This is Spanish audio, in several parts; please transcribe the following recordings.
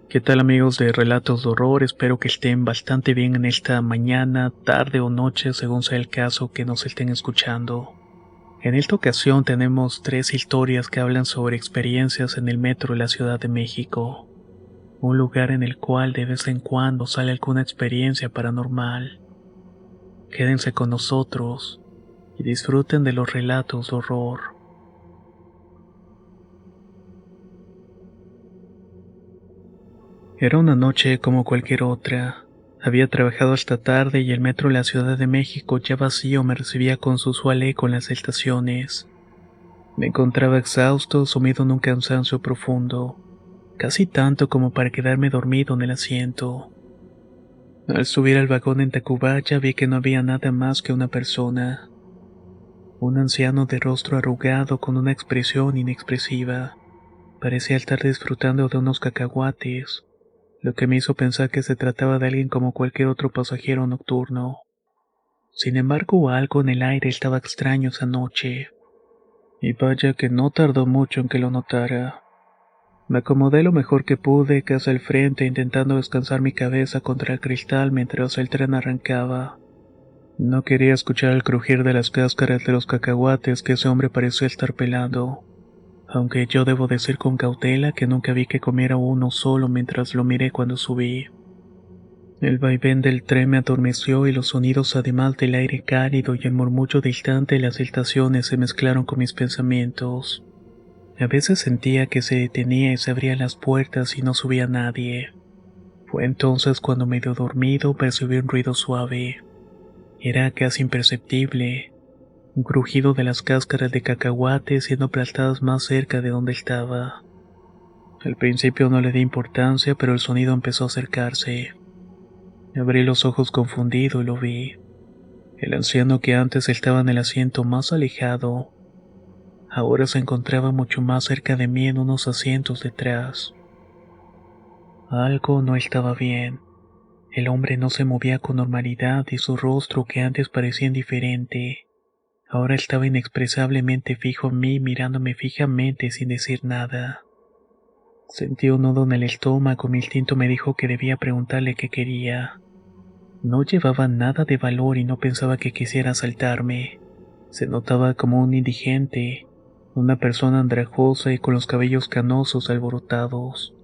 ¿Qué tal amigos de Relatos de Horror? Espero que estén bastante bien en esta mañana, tarde o noche, según sea el caso que nos estén escuchando. En esta ocasión tenemos tres historias que hablan sobre experiencias en el metro de la Ciudad de México, un lugar en el cual de vez en cuando sale alguna experiencia paranormal. Quédense con nosotros y disfruten de los relatos de horror. Era una noche como cualquier otra. Había trabajado hasta tarde y el metro de la Ciudad de México, ya vacío, me recibía con su usual eco en las estaciones. Me encontraba exhausto, sumido en un cansancio profundo, casi tanto como para quedarme dormido en el asiento. Al subir al vagón en Tacubaya vi que no había nada más que una persona, un anciano de rostro arrugado con una expresión inexpresiva. Parecía estar disfrutando de unos cacahuates, lo que me hizo pensar que se trataba de alguien como cualquier otro pasajero nocturno. Sin embargo, algo en el aire estaba extraño esa noche, y vaya que no tardó mucho en que lo notara. Me acomodé lo mejor que pude, casi al frente, intentando descansar mi cabeza contra el cristal mientras el tren arrancaba. No quería escuchar el crujir de las cáscaras de los cacahuates que ese hombre parecía estar pelando, aunque yo debo decir con cautela que nunca vi que comiera uno solo mientras lo miré cuando subí. El vaivén del tren me adormeció y los sonidos, además del aire cálido y el murmullo distante de las estaciones, se mezclaron con mis pensamientos. A veces sentía que se detenía y se abrían las puertas y no subía nadie. Fue entonces cuando, medio dormido, percibí un ruido suave. Era casi imperceptible, un crujido de las cáscaras de cacahuate siendo aplastadas más cerca de donde estaba. Al principio no le di importancia, pero el sonido empezó a acercarse. Abrí los ojos confundido y lo vi. El anciano que antes estaba en el asiento más alejado, ahora se encontraba mucho más cerca de mí en unos asientos detrás. Algo no estaba bien. El hombre no se movía con normalidad y su rostro, que antes parecía indiferente, ahora estaba inexpresablemente fijo en mí, mirándome fijamente sin decir nada. Sentí un nudo en el estómago, mi instinto me dijo que debía preguntarle qué quería. No llevaba nada de valor y no pensaba que quisiera asaltarme. Se notaba como un indigente, una persona andrajosa y con los cabellos canosos alborotados.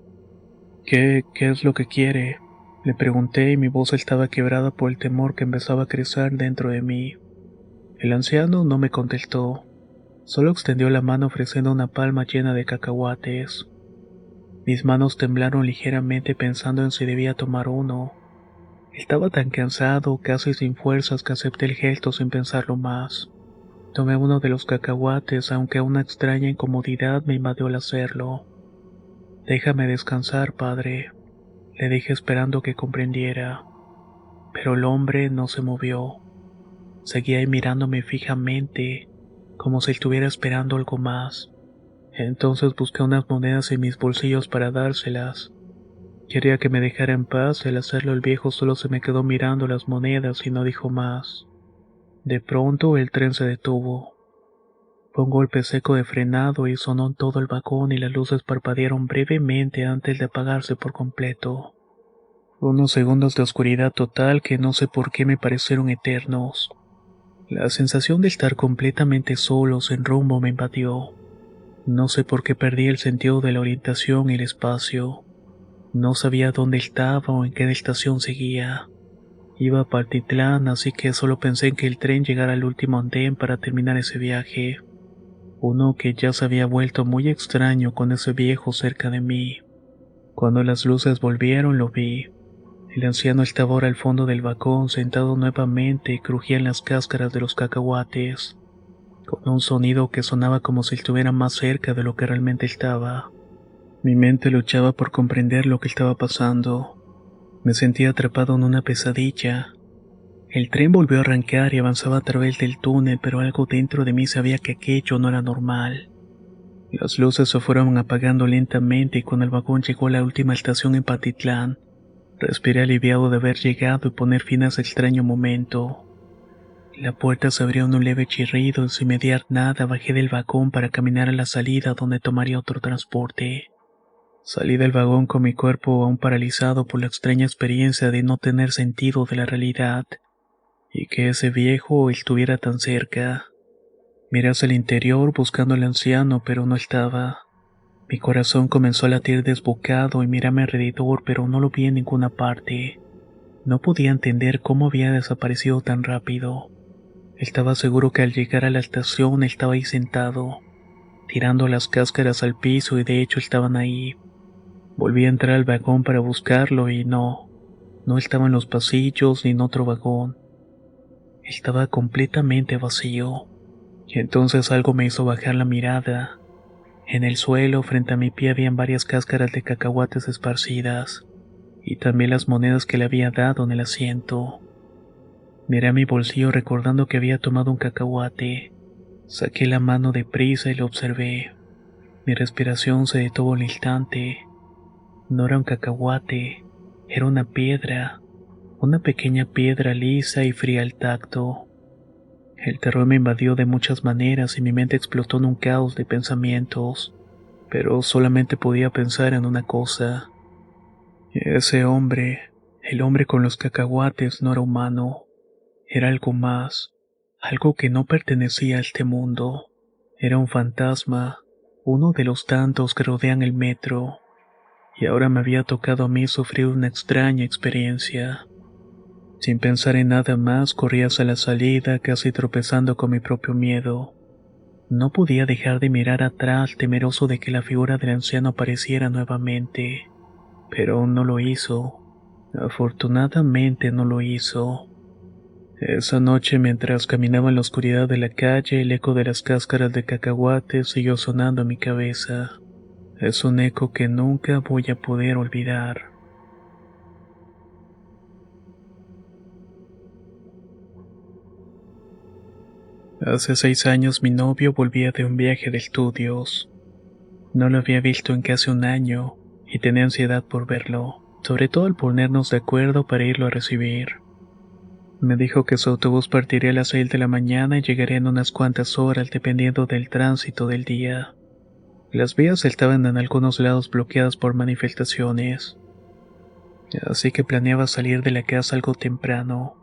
¿Qué es lo que quiere? Le pregunté y mi voz estaba quebrada por el temor que empezaba a crecer dentro de mí. El anciano no me contestó, solo extendió la mano ofreciendo una palma llena de cacahuates. Mis manos temblaron ligeramente pensando en si debía tomar uno. Estaba tan cansado, casi sin fuerzas, que acepté el gesto sin pensarlo más. Tomé uno de los cacahuates, aunque una extraña incomodidad me invadió al hacerlo. Déjame descansar, padre, le dije esperando que comprendiera. Pero el hombre no se movió. Seguía ahí mirándome fijamente, como si estuviera esperando algo más. Entonces busqué unas monedas en mis bolsillos para dárselas. Quería que me dejara en paz, y al hacerlo el viejo solo se me quedó mirando las monedas y no dijo más. De pronto el tren se detuvo. Fue un golpe seco de frenado y sonó en todo el vagón y las luces parpadearon brevemente antes de apagarse por completo. Unos segundos de oscuridad total que no sé por qué me parecieron eternos. La sensación de estar completamente solo, sin rumbo, me invadió. No sé por qué perdí el sentido de la orientación y el espacio. No sabía dónde estaba o en qué estación seguía. Iba a Partitlán, así que solo pensé en que el tren llegara al último andén para terminar ese viaje. Uno que ya se había vuelto muy extraño con ese viejo cerca de mí. Cuando las luces volvieron lo vi. El anciano estaba ahora al fondo del vagón, sentado nuevamente, y crujían las cáscaras de los cacahuates, con un sonido que sonaba como si estuviera más cerca de lo que realmente estaba. Mi mente luchaba por comprender lo que estaba pasando. Me sentía atrapado en una pesadilla. El tren volvió a arrancar y avanzaba a través del túnel, pero algo dentro de mí sabía que aquello no era normal. Las luces se fueron apagando lentamente y cuando el vagón llegó a la última estación en Patitlán, respiré aliviado de haber llegado y poner fin a ese extraño momento. La puerta se abrió en un leve chirrido y sin mediar nada bajé del vagón para caminar a la salida donde tomaría otro transporte. Salí del vagón con mi cuerpo aún paralizado por la extraña experiencia de no tener sentido de la realidad, y que ese viejo estuviera tan cerca. Miré hacia el interior buscando al anciano, pero no estaba. Mi corazón comenzó a latir desbocado y miré a mi alrededor, pero no lo vi en ninguna parte. No podía entender cómo había desaparecido tan rápido. Estaba seguro que al llegar a la estación estaba ahí sentado, tirando las cáscaras al piso, y de hecho estaban ahí. Volví a entrar al vagón para buscarlo y no estaba en los pasillos ni en otro vagón. Estaba completamente vacío. Y entonces algo me hizo bajar la mirada. En el suelo, frente a mi pie, habían varias cáscaras de cacahuates esparcidas, y también las monedas que le había dado en el asiento. Miré a mi bolsillo recordando que había tomado un cacahuate. Saqué la mano deprisa y lo observé. Mi respiración se detuvo al instante. No era un cacahuate, era una pequeña piedra lisa y fría al tacto. El terror me invadió de muchas maneras y mi mente explotó en un caos de pensamientos, pero solamente podía pensar en una cosa. Ese hombre, el hombre con los cacahuates, no era humano, era algo más, algo que no pertenecía a este mundo. Era un fantasma, uno de los tantos que rodean el metro, y ahora me había tocado a mí sufrir una extraña experiencia. Sin pensar en nada más, corrí hacia la salida, casi tropezando con mi propio miedo. No podía dejar de mirar atrás, temeroso de que la figura del anciano apareciera nuevamente, pero no lo hizo. Afortunadamente no lo hizo. Esa noche, mientras caminaba en la oscuridad de la calle, el eco de las cáscaras de cacahuate siguió sonando en mi cabeza. Es un eco que nunca voy a poder olvidar. Hace 6 años mi novio volvía de un viaje de estudios. No lo había visto en casi un año y tenía ansiedad por verlo, sobre todo al ponernos de acuerdo para irlo a recibir. Me dijo que su autobús partiría a las 6 de la mañana y llegaría en unas cuantas horas dependiendo del tránsito del día. Las vías estaban en algunos lados bloqueadas por manifestaciones, así que planeaba salir de la casa algo temprano,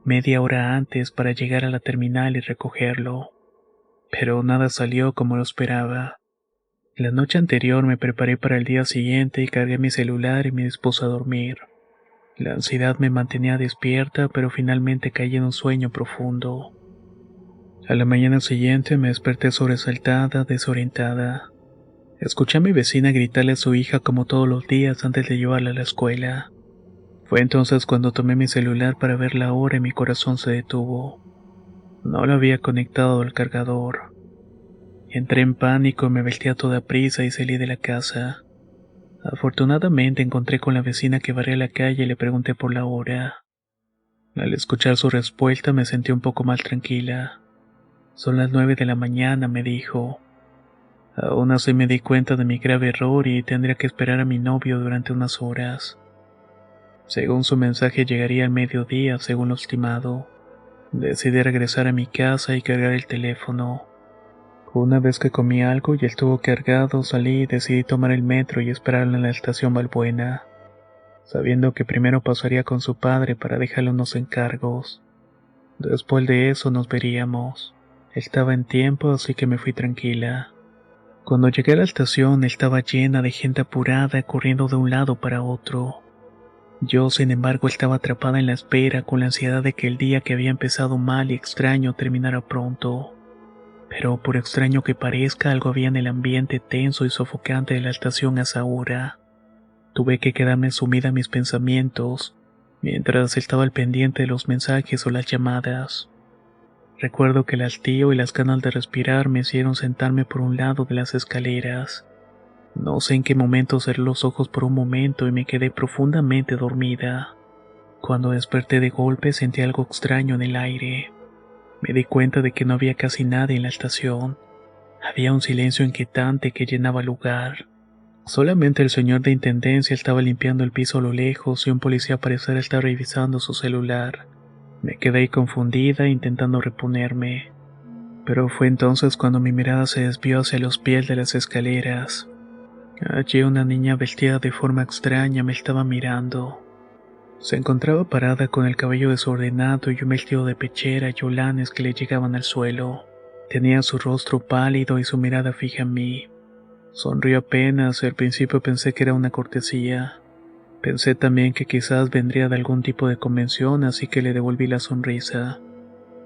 media hora antes, para llegar a la terminal y recogerlo. Pero nada salió como lo esperaba. La noche anterior me preparé para el día siguiente y cargué mi celular y me dispuse a dormir. La ansiedad me mantenía despierta, pero finalmente caí en un sueño profundo. A la mañana siguiente me desperté sobresaltada, desorientada. Escuché a mi vecina gritarle a su hija como todos los días antes de llevarla a la escuela. Fue entonces cuando tomé mi celular para ver la hora y mi corazón se detuvo. No lo había conectado al cargador. Entré en pánico, me vestí a toda prisa y salí de la casa. Afortunadamente encontré con la vecina que barría la calle y le pregunté por la hora. Al escuchar su respuesta me sentí un poco más tranquila. Son las 9 de la mañana, me dijo. Aún así me di cuenta de mi grave error y tendría que esperar a mi novio durante unas horas. Según su mensaje llegaría al mediodía, según lo estimado. Decidí regresar a mi casa y cargar el teléfono. Una vez que comí algo y estuvo cargado, salí y decidí tomar el metro y esperarlo en la estación Balbuena, sabiendo que primero pasaría con su padre para dejarle unos encargos. Después de eso nos veríamos. Estaba en tiempo, así que me fui tranquila. Cuando llegué a la estación estaba llena de gente apurada corriendo de un lado para otro. Yo, sin embargo, estaba atrapada en la espera con la ansiedad de que el día que había empezado mal y extraño terminara pronto. Pero por extraño que parezca, algo había en el ambiente tenso y sofocante de la estación a esa hora. Tuve que quedarme sumida en mis pensamientos, mientras estaba al pendiente de los mensajes o las llamadas. Recuerdo que el hastío y las ganas de respirar me hicieron sentarme por un lado de las escaleras. No sé en qué momento cerré los ojos por un momento y me quedé profundamente dormida. Cuando desperté de golpe sentí algo extraño en el aire. Me di cuenta de que no había casi nadie en la estación. Había un silencio inquietante que llenaba el lugar. Solamente el señor de intendencia estaba limpiando el piso a lo lejos y un policía parecía estar revisando su celular. Me quedé ahí confundida intentando reponerme. Pero fue entonces cuando mi mirada se desvió hacia los pies de las escaleras. Allí una niña vestida de forma extraña me estaba mirando. Se encontraba parada con el cabello desordenado y un vestido de pechera y holanes que le llegaban al suelo. Tenía su rostro pálido y su mirada fija en mí. Sonrió apenas y al principio pensé que era una cortesía. Pensé también que quizás vendría de algún tipo de convención, así que le devolví la sonrisa.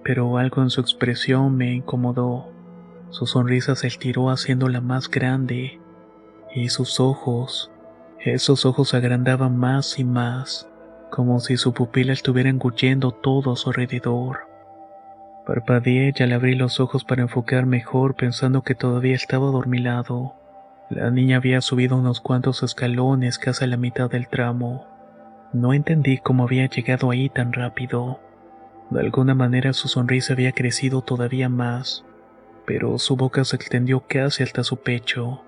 Pero algo en su expresión me incomodó. Su sonrisa se estiró haciéndola más grande, y sus ojos, esos ojos se agrandaban más y más, como si su pupila estuviera engullendo todo a su alrededor. Parpadeé y al abrir los ojos para enfocar mejor, pensando que todavía estaba adormilado. La niña había subido unos cuantos escalones casi a la mitad del tramo. No entendí cómo había llegado ahí tan rápido. De alguna manera su sonrisa había crecido todavía más, pero su boca se extendió casi hasta su pecho.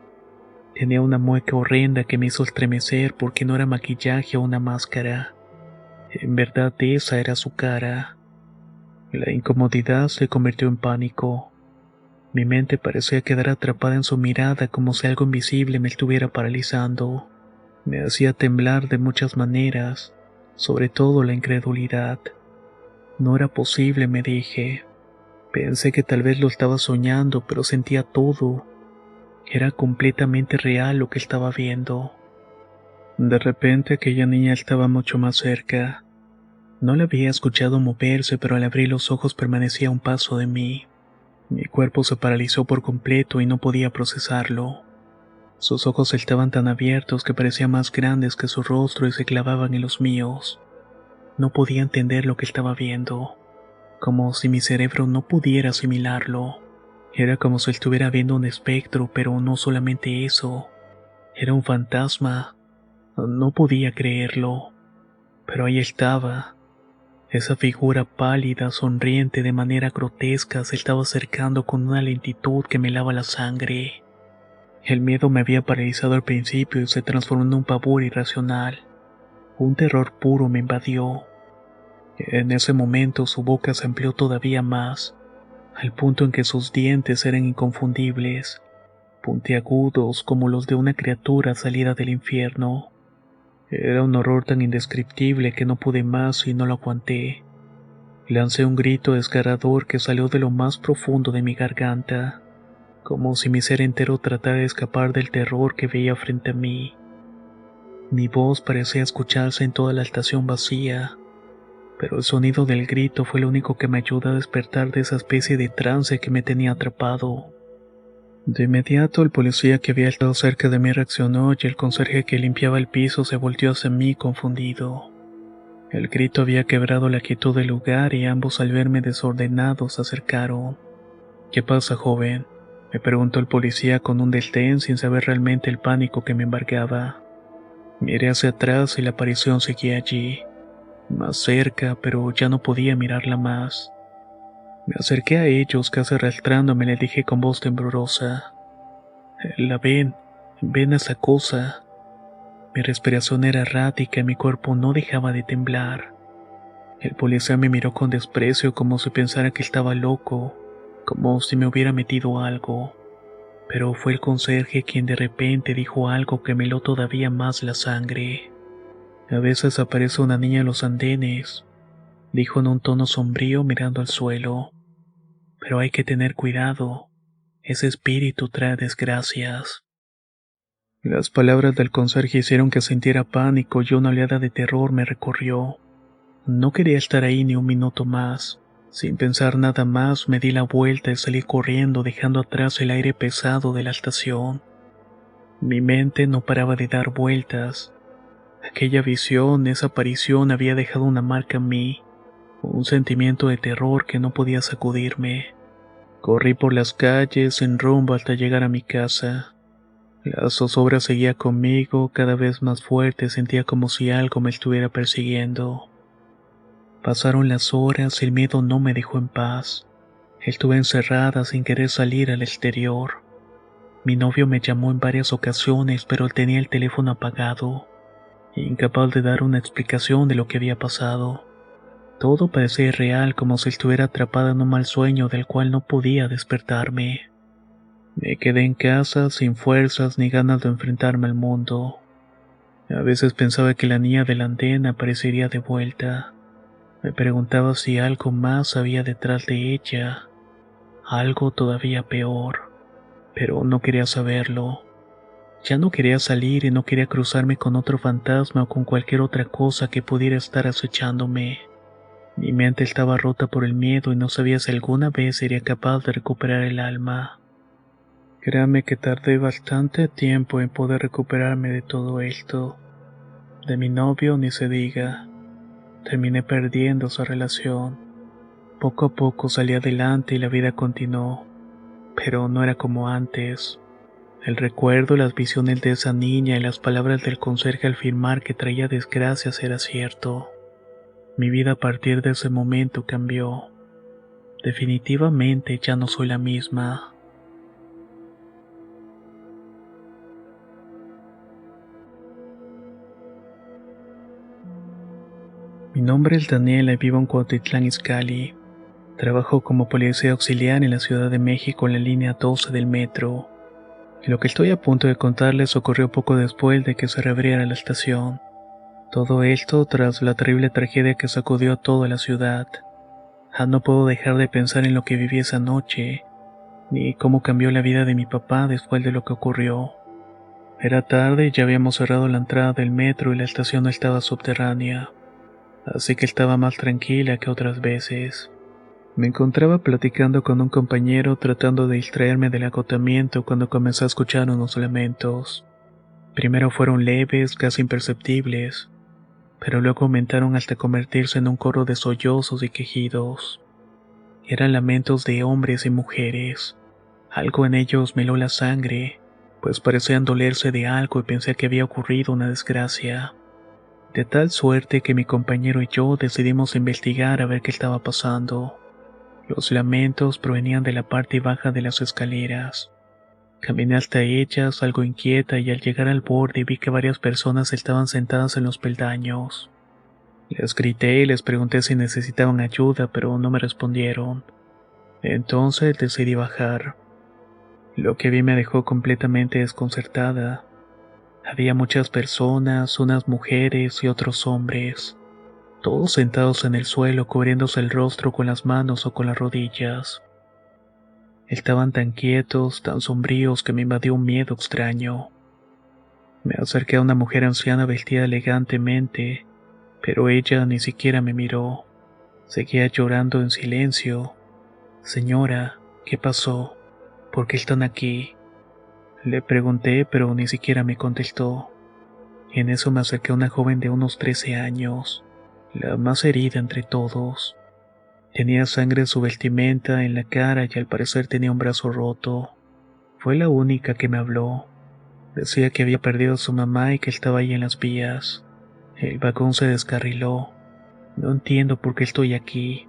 Tenía una mueca horrenda que me hizo estremecer porque no era maquillaje o una máscara. En verdad esa era su cara. La incomodidad se convirtió en pánico. Mi mente parecía quedar atrapada en su mirada como si algo invisible me estuviera paralizando. Me hacía temblar de muchas maneras, sobre todo la incredulidad. No era posible, me dije. Pensé que tal vez lo estaba soñando, pero sentía todo. Era completamente real lo que estaba viendo. De repente aquella niña estaba mucho más cerca. No la había escuchado moverse, pero al abrir los ojos permanecía a un paso de mí. Mi cuerpo se paralizó por completo y no podía procesarlo. Sus ojos estaban tan abiertos que parecían más grandes que su rostro y se clavaban en los míos. No podía entender lo que estaba viendo, como si mi cerebro no pudiera asimilarlo. Era como si estuviera viendo un espectro, pero no solamente eso. Era un fantasma. No podía creerlo. Pero ahí estaba. Esa figura pálida, sonriente de manera grotesca, se estaba acercando con una lentitud que me helaba la sangre. El miedo me había paralizado al principio y se transformó en un pavor irracional. Un terror puro me invadió. En ese momento su boca se amplió todavía más, al punto en que sus dientes eran inconfundibles, puntiagudos como los de una criatura salida del infierno. Era un horror tan indescriptible que no pude más y no lo aguanté. Lancé un grito desgarrador que salió de lo más profundo de mi garganta, como si mi ser entero tratara de escapar del terror que veía frente a mí. Mi voz parecía escucharse en toda la estación vacía, pero el sonido del grito fue lo único que me ayudó a despertar de esa especie de trance que me tenía atrapado. De inmediato el policía que había estado cerca de mí reaccionó y el conserje que limpiaba el piso se volteó hacia mí confundido. El grito había quebrado la quietud del lugar y ambos al verme desordenado se acercaron. «¿Qué pasa, joven?», me preguntó el policía con un desdén sin saber realmente el pánico que me embargaba. Miré hacia atrás y la aparición seguía allí, más cerca, pero ya no podía mirarla más. Me acerqué a ellos, casi arrastrándome, le dije con voz temblorosa: «¿La ven? ¿Ven esa cosa?». Mi respiración era errática y mi cuerpo no dejaba de temblar. El policía me miró con desprecio como si pensara que estaba loco, como si me hubiera metido algo. Pero fue el conserje quien de repente dijo algo que me heló todavía más la sangre. «A veces aparece una niña en los andenes», dijo en un tono sombrío mirando al suelo. «Pero hay que tener cuidado. Ese espíritu trae desgracias». Las palabras del conserje hicieron que sintiera pánico y una oleada de terror me recorrió. No quería estar ahí ni un minuto más. Sin pensar nada más, me di la vuelta y salí corriendo, dejando atrás el aire pesado de la estación. Mi mente no paraba de dar vueltas. Aquella visión, esa aparición había dejado una marca en mí, un sentimiento de terror que no podía sacudirme. Corrí por las calles en rumbo hasta llegar a mi casa. La zozobra seguía conmigo, cada vez más fuerte, sentía como si algo me estuviera persiguiendo. Pasaron las horas y el miedo no me dejó en paz. Estuve encerrada sin querer salir al exterior. Mi novio me llamó en varias ocasiones, pero él tenía el teléfono apagado, incapaz de dar una explicación de lo que había pasado. Todo parecía irreal, como si estuviera atrapada en un mal sueño del cual no podía despertarme. Me quedé en casa sin fuerzas ni ganas de enfrentarme al mundo. A veces pensaba que la niña del andén aparecería de vuelta. Me preguntaba si algo más había detrás de ella, algo todavía peor, pero no quería saberlo. Ya no quería salir y no quería cruzarme con otro fantasma o con cualquier otra cosa que pudiera estar acechándome. Mi mente estaba rota por el miedo y no sabía si alguna vez sería capaz de recuperar el alma. Créame que tardé bastante tiempo en poder recuperarme de todo esto. De mi novio ni se diga. Terminé perdiendo esa relación. Poco a poco salí adelante y la vida continuó. Pero no era como antes. El recuerdo, las visiones de esa niña y las palabras del conserje al afirmar que traía desgracias era cierto. Mi vida a partir de ese momento cambió. Definitivamente ya no soy la misma. Mi nombre es Daniela y vivo en Cuautitlán Izcalli. Trabajo como policía auxiliar en la Ciudad de México en la línea 12 del metro. Lo que estoy a punto de contarles ocurrió poco después de que se reabriera la estación. Todo esto tras la terrible tragedia que sacudió a toda la ciudad. No puedo dejar de pensar en lo que viví esa noche, ni cómo cambió la vida de mi papá después de lo que ocurrió. Era tarde y ya habíamos cerrado la entrada del metro y la estación no estaba subterránea, así que estaba más tranquila que otras veces. Me encontraba platicando con un compañero tratando de distraerme del agotamiento cuando comencé a escuchar unos lamentos. Primero fueron leves, casi imperceptibles, pero luego aumentaron hasta convertirse en un coro de sollozos y quejidos. Eran lamentos de hombres y mujeres. Algo en ellos me heló la sangre, pues parecían dolerse de algo y pensé que había ocurrido una desgracia. De tal suerte que mi compañero y yo decidimos investigar a ver qué estaba pasando. Los lamentos provenían de la parte baja de las escaleras. Caminé hasta ellas, algo inquieta, y al llegar al borde vi que varias personas estaban sentadas en los peldaños. Les grité y les pregunté si necesitaban ayuda, pero no me respondieron. Entonces decidí bajar. Lo que vi me dejó completamente desconcertada. Había muchas personas, unas mujeres y otros hombres, todos sentados en el suelo cubriéndose el rostro con las manos o con las rodillas. Estaban tan quietos, tan sombríos que me invadió un miedo extraño. Me acerqué a una mujer anciana vestida elegantemente, pero ella ni siquiera me miró. Seguía llorando en silencio. Señora, ¿qué pasó? ¿Por qué están aquí? Le pregunté, pero ni siquiera me contestó. En eso me acerqué a una joven de unos 13 años, la más herida entre todos. Tenía sangre en su vestimenta, en la cara y al parecer tenía un brazo roto. Fue la única que me habló. Decía que había perdido a su mamá y que estaba ahí en las vías. El vagón se descarriló. No entiendo por qué estoy aquí.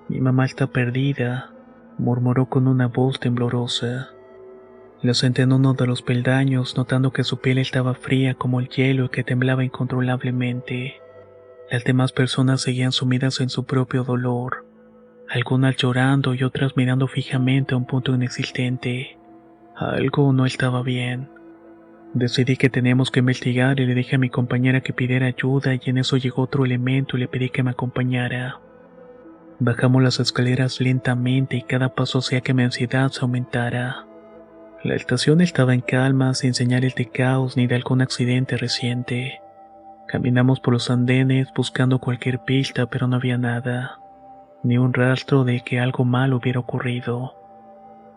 Mi mamá está perdida, murmuró con una voz temblorosa. La senté en uno de los peldaños, notando que su piel estaba fría como el hielo y que temblaba incontrolablemente. Las demás personas seguían sumidas en su propio dolor, algunas llorando y otras mirando fijamente a un punto inexistente. Algo no estaba bien. Decidí que teníamos que investigar y le dije a mi compañera que pidiera ayuda y en eso llegó otro elemento y le pedí que me acompañara. Bajamos las escaleras lentamente y cada paso hacía que mi ansiedad se aumentara. La estación estaba en calma, sin señales de caos ni de algún accidente reciente. Caminamos por los andenes buscando cualquier pista, pero no había nada, ni un rastro de que algo mal hubiera ocurrido.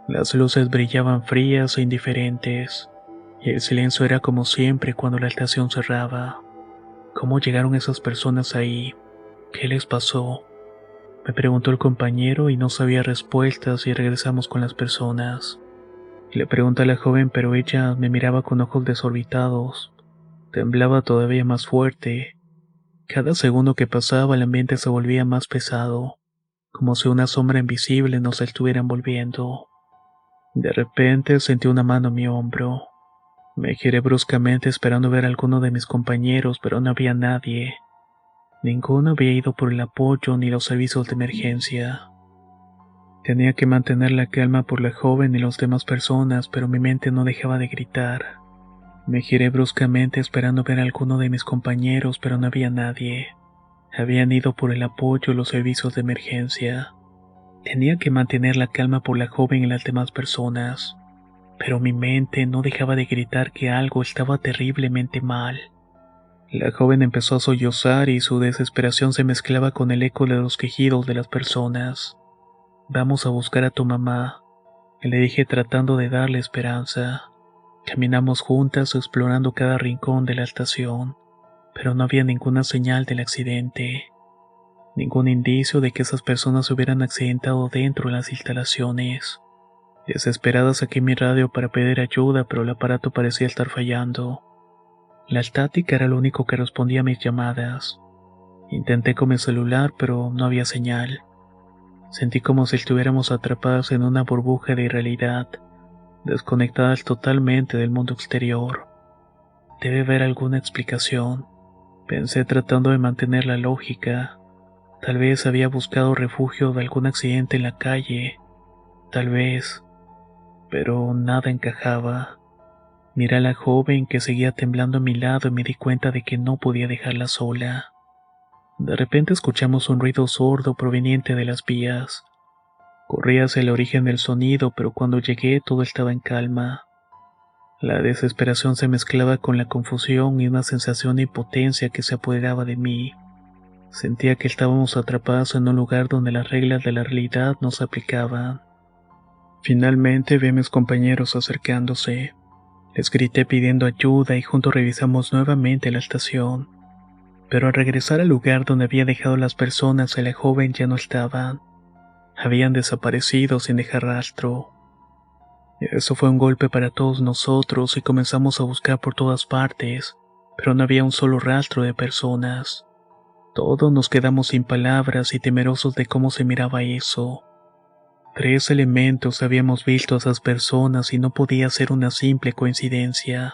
Las luces brillaban frías e indiferentes, y el silencio era como siempre cuando la estación cerraba. ¿Cómo llegaron esas personas ahí? ¿Qué les pasó? Me preguntó el compañero y no sabía respuestas y regresamos con las personas. Le pregunté a la joven, pero ella me miraba con ojos desorbitados. Temblaba todavía más fuerte. Cada segundo que pasaba el ambiente se volvía más pesado, como si una sombra invisible nos estuviera envolviendo. De repente sentí una mano en mi hombro. Me giré bruscamente esperando ver a alguno de mis compañeros, pero no había nadie. Ninguno había ido por el apoyo ni los servicios de emergencia. Tenía que mantener la calma por la joven y las demás personas, pero mi mente no dejaba de gritar. Me giré bruscamente esperando ver a alguno de mis compañeros, pero no había nadie. Habían ido por el apoyo y los servicios de emergencia. Tenía que mantener la calma por la joven y las demás personas, pero mi mente no dejaba de gritar que algo estaba terriblemente mal. La joven empezó a sollozar y su desesperación se mezclaba con el eco de los quejidos de las personas. Vamos a buscar a tu mamá, le dije tratando de darle esperanza. Caminamos juntas explorando cada rincón de la estación, pero no había ninguna señal del accidente, ningún indicio de que esas personas se hubieran accidentado dentro de las instalaciones. Desesperada saqué mi radio para pedir ayuda, pero el aparato parecía estar fallando. La estática era lo único que respondía a mis llamadas. Intenté con mi celular, pero no había señal. Sentí como si estuviéramos atrapados en una burbuja de irrealidad, desconectadas totalmente del mundo exterior. Debe haber alguna explicación, pensé tratando de mantener la lógica. Tal vez había buscado refugio de algún accidente en la calle, tal vez, pero nada encajaba. Miré a la joven que seguía temblando a mi lado y me di cuenta de que no podía dejarla sola. De repente escuchamos un ruido sordo proveniente de las vías. Corrí hacia el origen del sonido, pero cuando llegué todo estaba en calma. La desesperación se mezclaba con la confusión y una sensación de impotencia que se apoderaba de mí. Sentía que estábamos atrapados en un lugar donde las reglas de la realidad no se aplicaban. Finalmente vi a mis compañeros acercándose. Les grité pidiendo ayuda y juntos revisamos nuevamente la estación. Pero al regresar al lugar donde había dejado las personas, la joven ya no estaban. Habían desaparecido sin dejar rastro. Eso fue un golpe para todos nosotros y comenzamos a buscar por todas partes, pero no había un solo rastro de personas. Todos nos quedamos sin palabras y temerosos de cómo se miraba eso. 3 elementos habíamos visto a esas personas y no podía ser una simple coincidencia.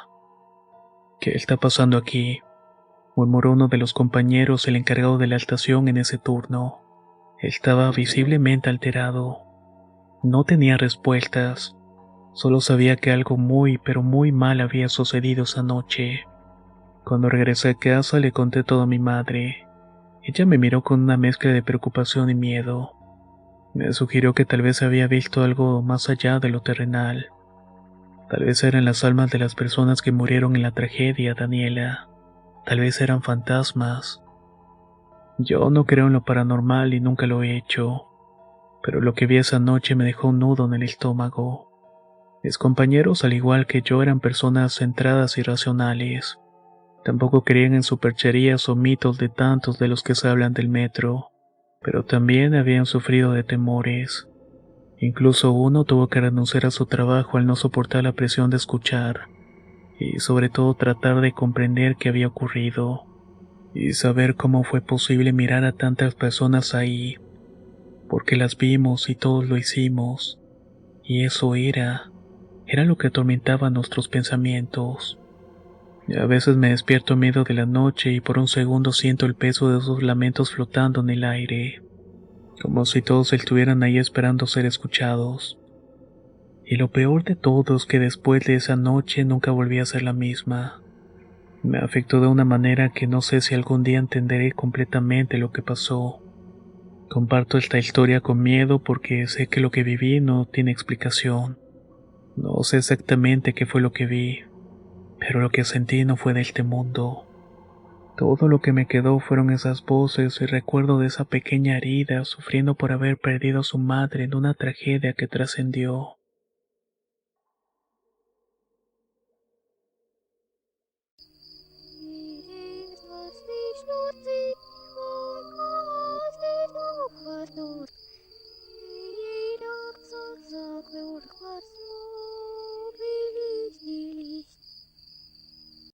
¿Qué está pasando aquí?, murmuró uno de los compañeros, el encargado de la estación en ese turno. Estaba visiblemente alterado. No tenía respuestas. Solo sabía que algo muy, pero muy mal había sucedido esa noche. Cuando regresé a casa le conté todo a mi madre. Ella me miró con una mezcla de preocupación y miedo. Me sugirió que tal vez había visto algo más allá de lo terrenal. Tal vez eran las almas de las personas que murieron en la tragedia, Daniela. Tal vez eran fantasmas. Yo no creo en lo paranormal y nunca lo he hecho, pero lo que vi esa noche me dejó un nudo en el estómago. Mis compañeros, al igual que yo, eran personas centradas y racionales. Tampoco creían en supercherías o mitos de tantos de los que se hablan del metro, pero también habían sufrido de temores. Incluso uno tuvo que renunciar a su trabajo al no soportar la presión de escuchar, y sobre todo tratar de comprender qué había ocurrido, y saber cómo fue posible mirar a tantas personas ahí, porque las vimos y todos lo hicimos, y eso era lo que atormentaba nuestros pensamientos. Y a veces me despierto en medio de la noche y por un segundo siento el peso de esos lamentos flotando en el aire, como si todos estuvieran ahí esperando ser escuchados. Y lo peor de todo es que después de esa noche nunca volví a ser la misma. Me afectó de una manera que no sé si algún día entenderé completamente lo que pasó. Comparto esta historia con miedo porque sé que lo que viví no tiene explicación. No sé exactamente qué fue lo que vi, pero lo que sentí no fue de este mundo. Todo lo que me quedó fueron esas voces y recuerdo de esa pequeña herida sufriendo por haber perdido a su madre en una tragedia que trascendió.